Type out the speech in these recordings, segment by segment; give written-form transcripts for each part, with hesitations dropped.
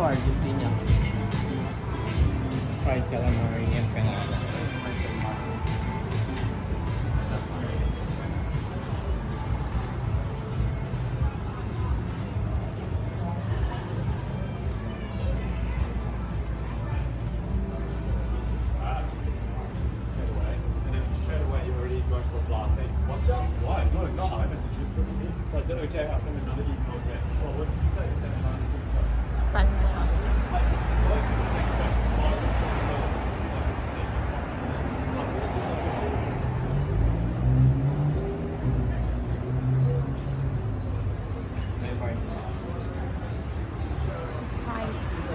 Argentina. Fried calamari and empanadas. What's up? Why? No, not iMessage. I said, okay, I'll send another email address. Well, what did you say?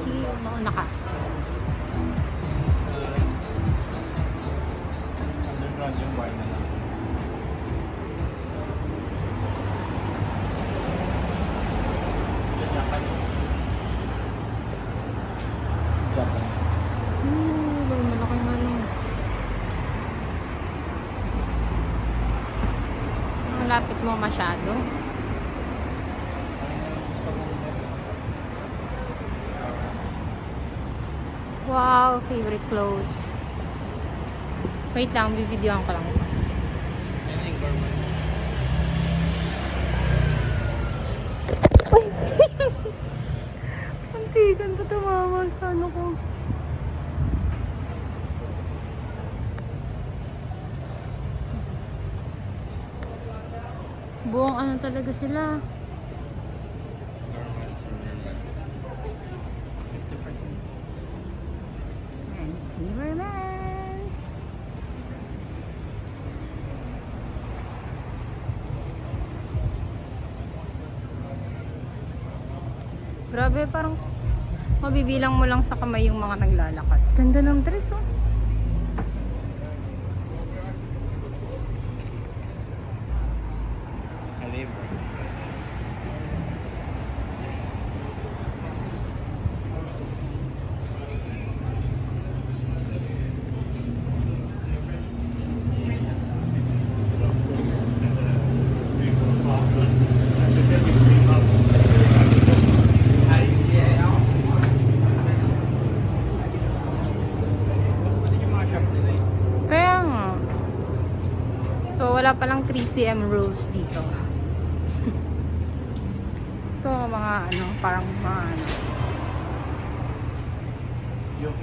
Sige, mauna ka. Underground yung bar na lang. Japanese. May malaki nga lang. Ang lapit mo masyado. Wow, favorite clothes. Wait lang, bibidyoan ko lang. Yan yung gourmet. Antigan pa tumama sa ano ko. Buong ano talaga sila. Gourmet Zimmerman. 50%. And Zimmerman. Grabe, parang mabibilang mo lang sa kamay yung mga naglalakad. Ganda ng dress, oh. Calibre. Kaya nga. So, wala palang 3 PM rules dito. Ito, mga ano, parang mga ano. UK.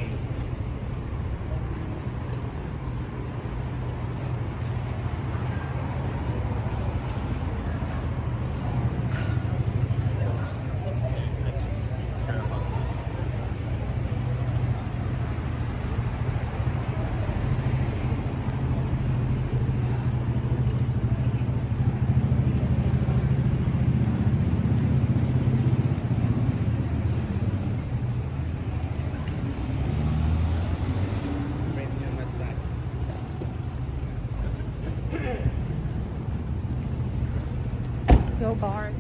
Premium massage. Yogurt.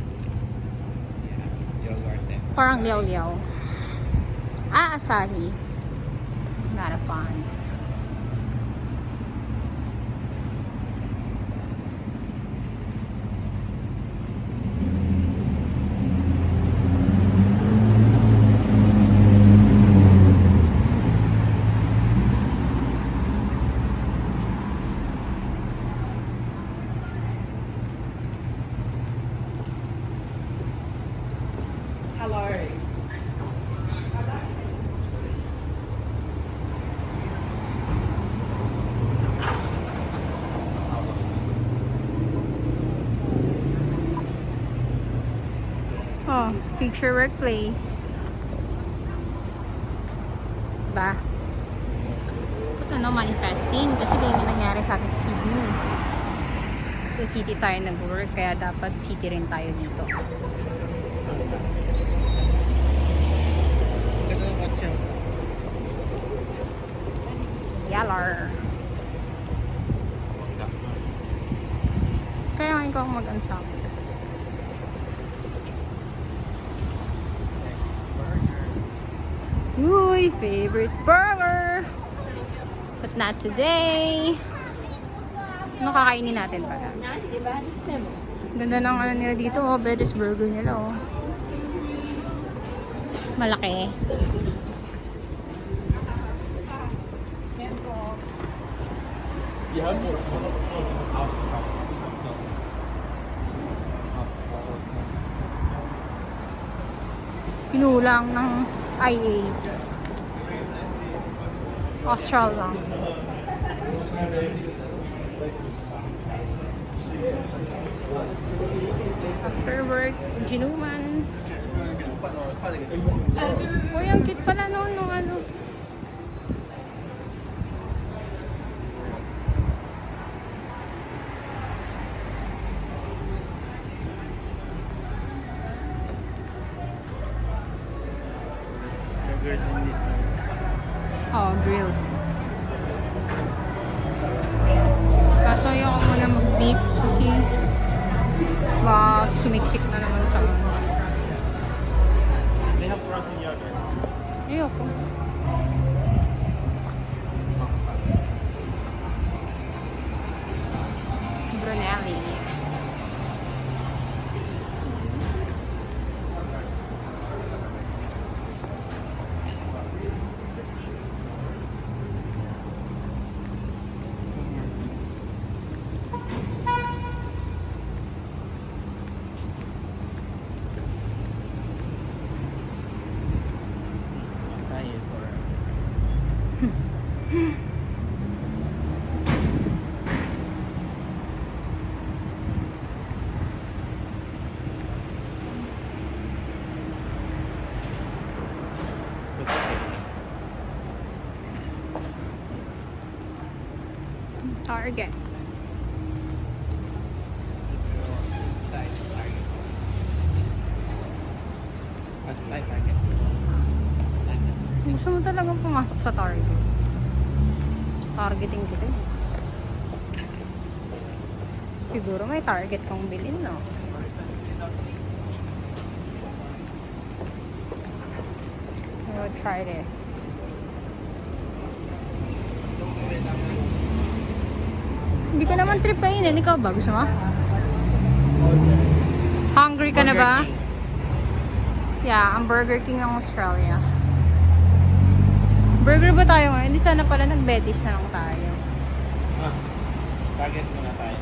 Yogurt eh. Parang liyaw-liyaw. Ah, Asahi. Not a fan. Hello. Oh, future workplace. Ba? Ano, manifesting. Kasi ganyan yung nangyari sa atin sa Cebu. Sa city tayo nag-work, kaya dapat city rin tayo dito. Kasi ng kotse. Yalar. Kaya nga ikaw mag-ano sa akin. Uy, favorite burger! But not today. Ano kakainin natin pala? Ganda ng ano nila dito, oh. Betty's burger nila, oh. Malaki. Die haben wohl Kinulang ng IA. Austral lang. After work, ginuman. Uy, ang cute pala noon nung ano. Burgers in it. Oh, grilled. Kaso ayoko muna mag-beef kasi sumiksik na naman sa ano. They have frozen yogurt. Ayoko. Brunelli. Acai for It's okay. Target. It's inside Target. Mas like Target. Gusto mo talagang pumasok sa Target. Targeting kita. Siguro may Target kang bilhin, no? I will try this. Hindi ka naman trip kainin. Ikaw ba? Gusto mo? Hungry ka na ba? Burger King. Yeah, ang Burger King ng Australia. Burger ba tayo ngayon? Hindi sana pala nag-Betis na lang tayo. Ah, Target muna tayo.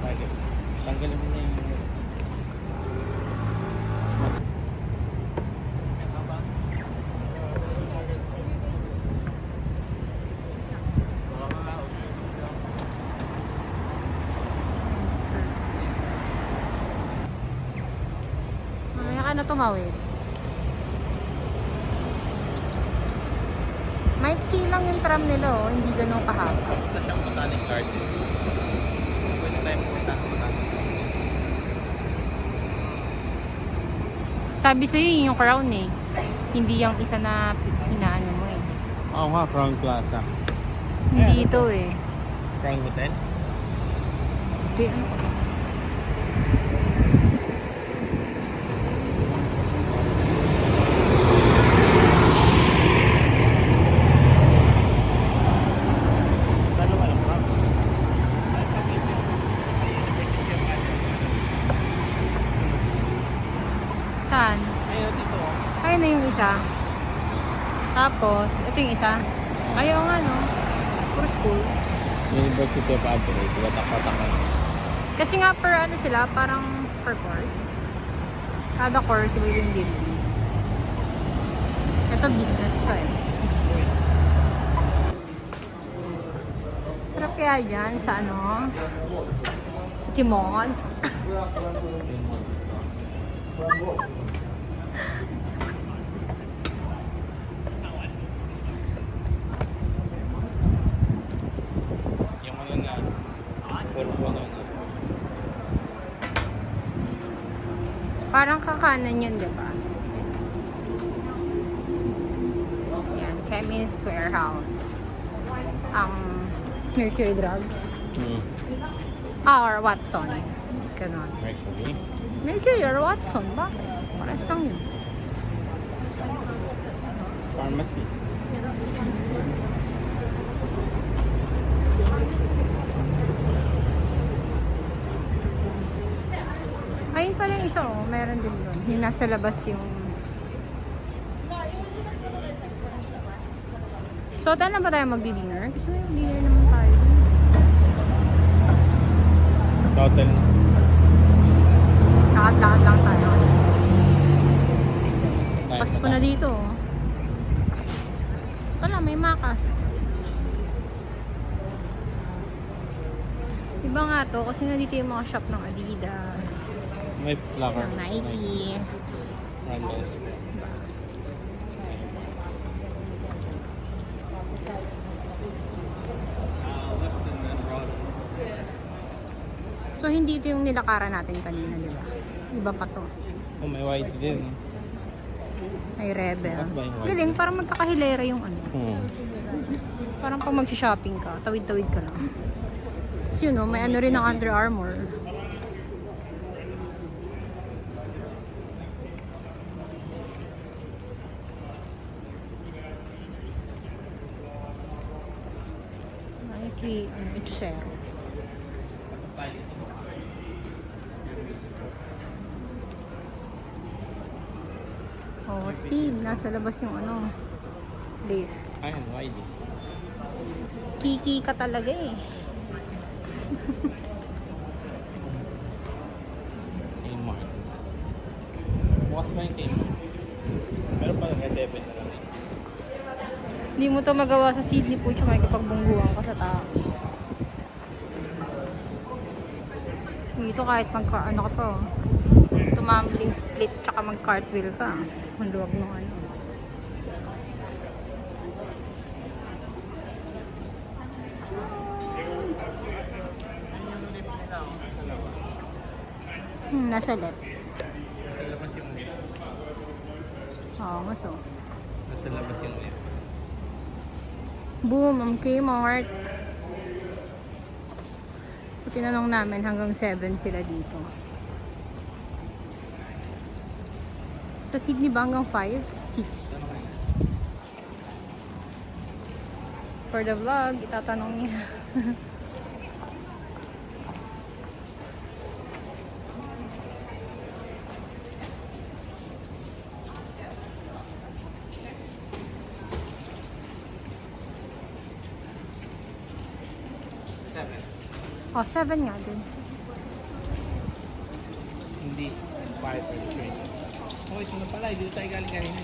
Target. Tanggalin mo na yung Mamaya ka na tumawid. Maiksi lang yung tram nila, oh. Hindi ganun kahaba. Punta siyang Botanic Garden. Pwede tayo pumunta ng Botanic Garden. Sabi sa'yo yun yung Crown eh. Hindi yung isa na inaano mo eh. Oo nga, Crown Plaza. Hindi ito eh. Crown Hotel? Hindi, ano? Lalo ka lang, Crown. Ay, University of Manchester. Saan? Ayun, dito. Ayun na yung isa. Tapos, ito yung isa. Ayaw nga no. Puro school. University of Adelaide. Watak-watak ka. Kasi nga per ano sila, parang per course. Kada course, iba yung degree. Ito business to eh. Sarap kaya dyan sa ano? Sa Timog. Yung ano na, puro na. Parang kakanan yun, di ba? Yan, Chemist Warehouse. Ang Mercury Drugs. Or Watson. Ganon. Mercury. Mercury or Watson ba? Pares lang yun. Pharmacy. Ayun pala yung isa, oh. Meron din doon. Yung nasa labas yung So, hotel na ba tayo magdi-dinner? Kasi may dinner naman tayo. Sa hotel na. Lakad-lakad lang tayo. Tayo Pasko pa na tayo. dito. Wala, may makas. Iba nga to, kasi nandito yung mga shop ng Adidas, May locker. ng Nike. Randall. So, hindi ito yung nilakaran natin kanina, di ba? Iba pa to. Oh, may white din. May Rebel. Mas ba yung white? Galing, parang magkakahilera yung ano. Parang pag mag-shopping ka, tawid-tawid ka lang. Tapos yun, may ano rin ng Under Armour. Nike, ano, Echusero. Pasok tayo dito. Oh, Steve, nasa labas yung ano, lift. Ayan, wide. Kiki ka talaga eh. Kmart. Bukas ba yung Kmart? Meron pa lang 7 na lang. Hindi mo to magawa sa Sydney po, tsaka makikipagbungguan ka sa tao. Dito kahit ano ka to, tumambling split tsaka mag-cartwheel ka. Ang luwag ng ano. Nasa left. Nasa labas yung net. Oo, mas oh. Nasa labas yung net. Boom, ang Kmart. So, tinanong namin hanggang 7 sila dito. Sa Sydney ba hanggang 5? 6. For the vlog, itatanong niya. Oh, 7 nga din. Hindi. 5 or 3. Oh, ito na pala. Dito tayo galing kanina.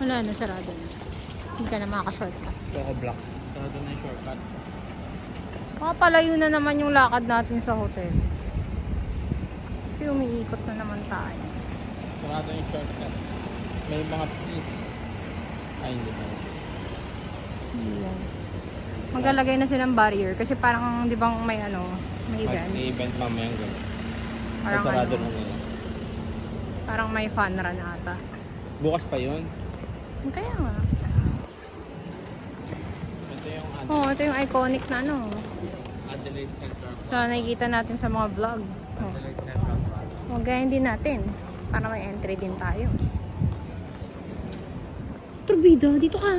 Wala na, sarado na. Hindi ka na makaka-shortcut. Choco block. Sarado na yung shortcut. Makapalayo na naman yung lakad natin sa hotel. Kasi umiikot na naman tayo. Sarado yung shortcut. May mga piece. Ay, hindi ba? Hindi yan. Maglalagay na silang barrier kasi parang, di ba may ano, may event. May event mamayang gano'n. Parang Sarado ano, na nila. parang may fun run ata. Bukas pa yun. Kaya nga. Ito yung Oh, ito yung iconic na ano. Adelaide Central Park. So, nakikita natin sa mga vlog. Oh. Adelaide Central Park. Magayin din natin. Para may entry din tayo. Turbida, dito ka.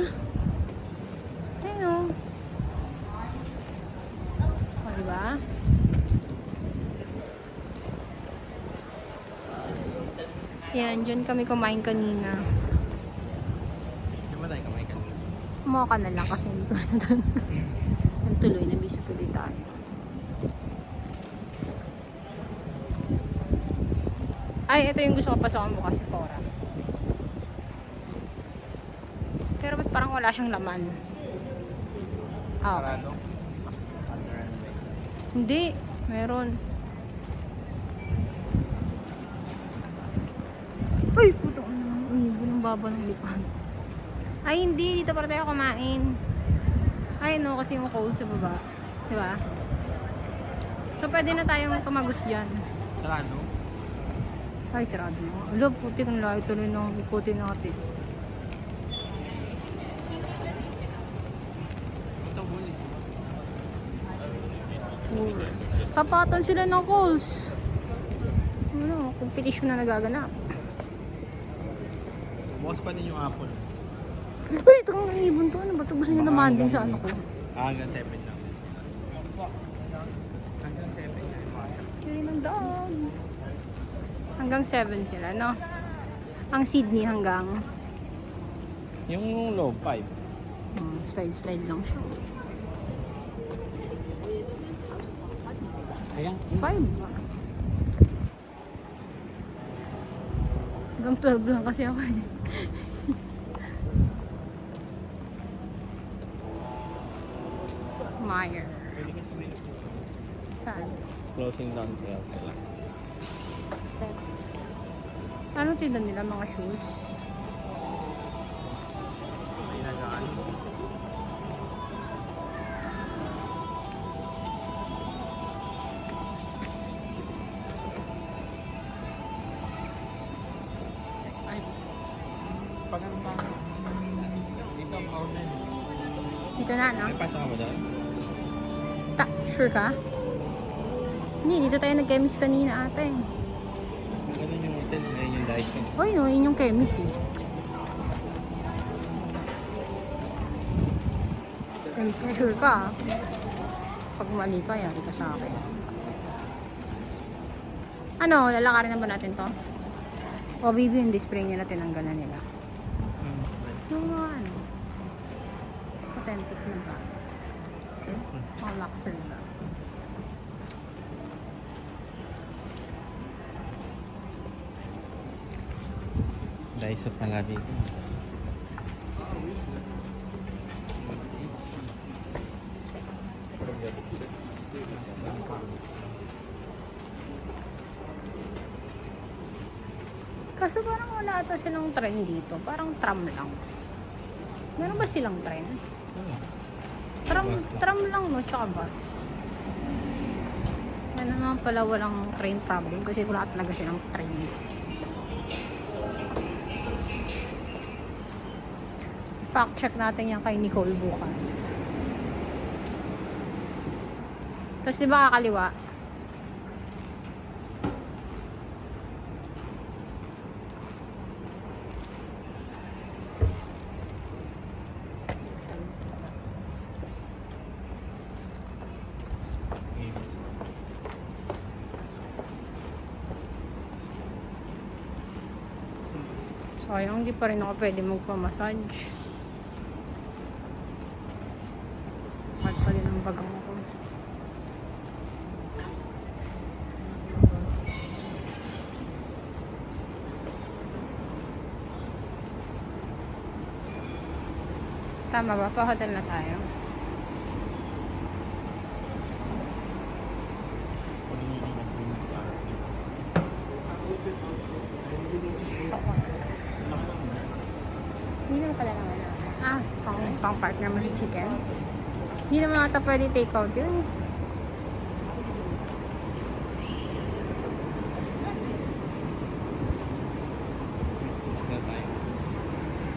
Ayun o. O, diba? Yan, dyan kami kumain kanina. Di ba tayo kamay kanina? Kumuha ka na lang kasi hindi ko na doon. Nagtuloy, nabisa tuloy tayo. Ay, ito yung gusto ko pasokan bukas sa Fora. Pero ba't parang wala siyang laman? Ah, okay. Sarado. Under and way. Hindi, meron. Uy, puto ko naman. Uy, bulang baba ng lipan. Ay, hindi. Dito para tayo kumain. Ay, no, kasi yung cold sa baba. Diba? So, pwede na tayong tumagos dyan. Sarado? Ay, sarado na. Ala, puti kung lahat tuloy ng ikutin natin. Ito bulis. Tapatan sila ng calls. Ano, competition na nagaganap. Bukas pa din yung apple. Uy, ito kang ibon to. Ano ba ito? Gusto nyo naman din sa ano ko. Hanggang 7 lang. Hanggang 7 lang. Kiri ng dog. Hanggang 7 sila, no? Ang Sydney hanggang Yung low, 5. slide lang siya. Ayan. 5. Hanggang 12 lang kasi ako eh. Meyer. Saan? Closing down sale sila. That's... Ano tindan nila? Mga shoes? May nagaan. Ay, pag ano pa? Dito ang order. Dito na, no? May pasok ka ba dyan? Sure ka? Hindi, dito tayo nag-chemist kanina ata eh. Ganun yung hotel, ngayon yung diet ko. Hoy, no, yun yung chemist eh. Sure ka? Pag mali ka, yari ka sa akin. Ano, lalakarin na ba natin to? O, baby, yung display nila, tinanggal na nila. Yung mga ano, authentic na ba? Mga luxury ba? Daiso pala dito. Kaso parang wala ata silang trend dito. Parang tram lang. Meron ba silang trend? Tram lang, no? Tsaka bus. Yan naman pala walang train problem kasi wala talaga silang train. Fact check natin yan kay Nicole bukas. Tapos diba kakaliwa? Sayang, hindi pa rin ako pwede magpamassage. Sakit pa din ang bagang ko. Tama ba? Pa-hotel na tayo. Hindi naman pala naman pang partner mo si chicken. Hindi naman ata pwede take out yun.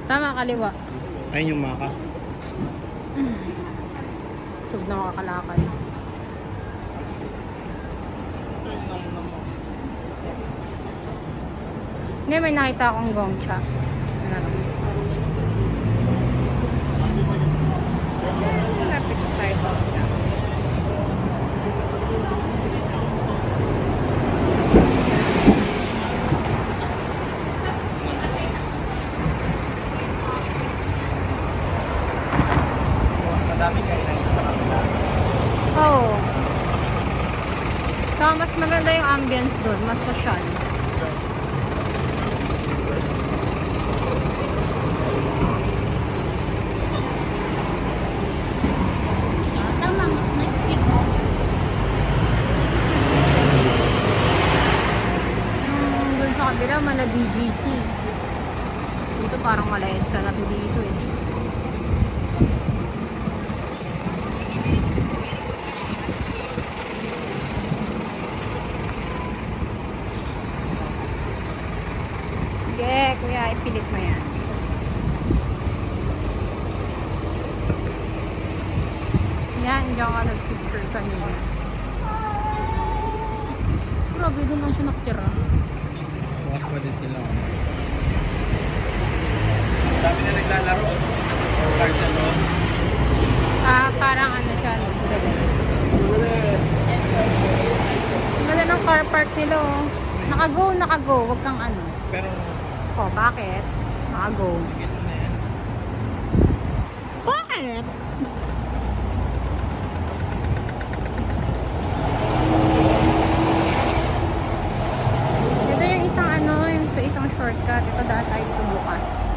Tama, kaliwa. Ayun yung makas. Sub na makakalakad. Hindi, may nakita akong gongcha. Malapit na tayo sa hotel. Madami kainan sa kanila. Oo. Saka mas maganda yung ambience doon. Mas social. Tama, next week po. Doon sa kabila, mala BGC. Dito parang malaedsa na to dito eh. Sige, kuya, ipilit mo yan. Yan, diyan ka nag-picture kanina. Grabe, doon lang siya nakatira. Bukas pa din sila. Dami na naglalaro. Cars na doon. Parang ano siya, no? Ang ganda ng car park nila, oh. Naka-go, wag kang ano. Pero Oh, bakit? Go. Ticket mo na yan. Bakit? Ito yung isang yung sa isang shortcut. Ito daan tayo dito bukas.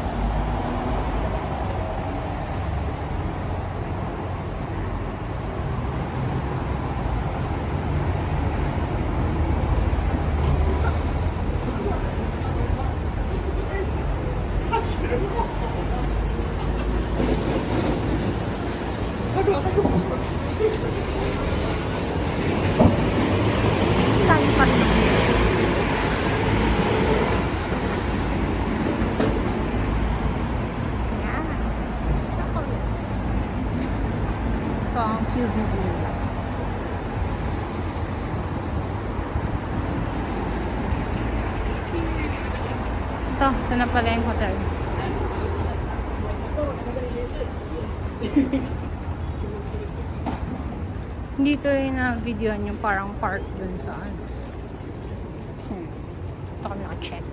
Saan pa rin? Yan. Chocolate. Ito ang QVB nila. Ito na pala yung hotel. Dito yung na-videoan yung parang park dun sa ano. Ito kami naka-check.